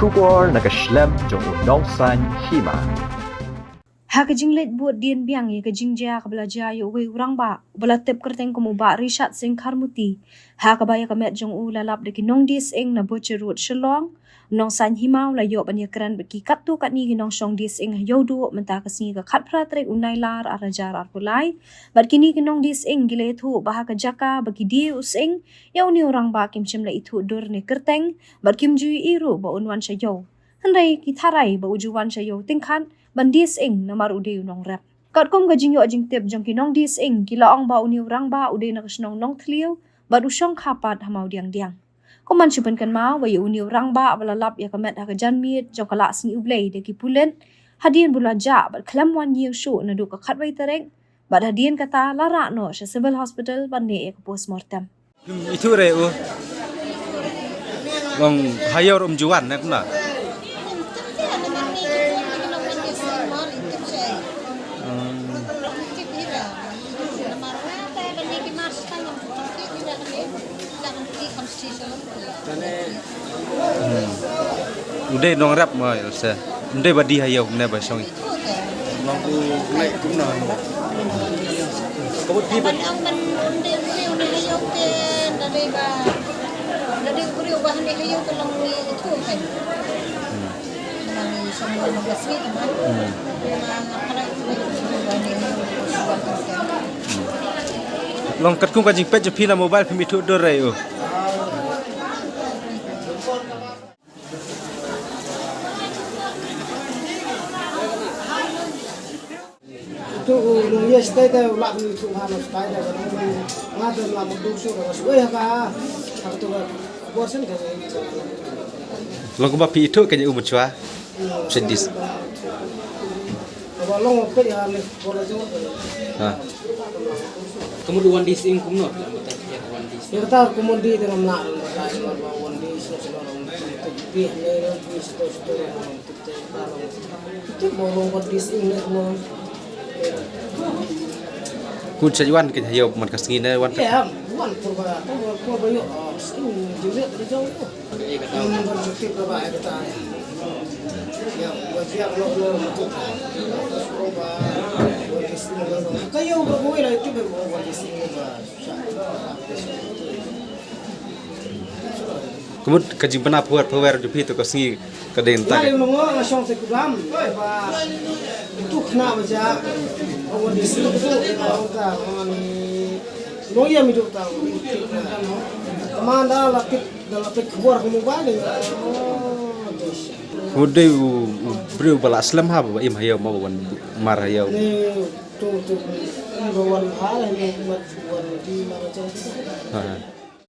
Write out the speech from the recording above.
Trubor nakaslem jong nongsan hima. Ha kajinglet buat dian biang ye kajingja kabelaja yo we urang ba bala tep kerteng komu ba Rishat Singh Kharmuti ha kabaya kamet jong u lalap de kinong dis ing na boche road Shillong nong san himau la yo banya kran beki katu kat ni kinong shong dis ing yo du menta kasni ka khat pra trek unai lar arajar arpulai bat kini kinong dis ing gile thu bah ka jaka bagi di using yo ni urang ba kim chim la itu dur ne kerteng bat kim ju iru ba unwan sha yo handai ki tharai ba ujuwan sha yo tingkhan bandis ing namar ude unong rap kat kom gajing yo ajing tep jong kinong dis ing kila ong ba uni urang ba ude na kasnong nong tliu ba usong khapat hamau diang diang koman chupan kan ma wa uni urang ba bala lap ya kamet ha kajan miet jong kala sni ublei de ki pulen hadien bulaja ba klam wan yew shu na du ka khatwai tereng ba hadien kata lara no sha civil hospital ban ne ek postmortem itu re u wong hayor juan na kuna udah nong rap mà sẽ udah badi hayo ne ba song nó lại cũng là có một cái ông mình đều đều này hay không thế là đây bà là đây có điều bà này hay không cái lòng người thua phải mà người xong rồi nó bớt hết mà cái này bà này sudah terkena long kat kum ka jing pet je phina mobile phimi thu do re u itu nunggu stay dah ulah ni tu mana stay dah kalau ngadu lah mundur suruh masuk apa tu bosan kan long ba phi thu ka je u mchwa sedis kalau long pe ya ni bola jauh ha Kemudian di sing kumno wan di ya tahu kemudian dengan nak wan di seorang tapi ni di situ itu bolong wan di sing ni mau kun chajuan ke hayo man kasngi ne wan ya wan purba yuk sing juga dari jauh tu berjuti purba kita ya wajib lo betul purba kayo berbuat lah itu berbuat di sini kumut ka jing pana phuat phawer ju phi to kasngi ka den ta Nari nunggu ngasong sekuram, itu kena baca. Orang di sini tu orang tak, orang ni noya hidup tahu. Kemana lapit keluar ke mobile ni? ude bru bala aslam ha ba im hayo ma wan mar hayo Ni tu bawan hal ni buat di mana macam tu. ha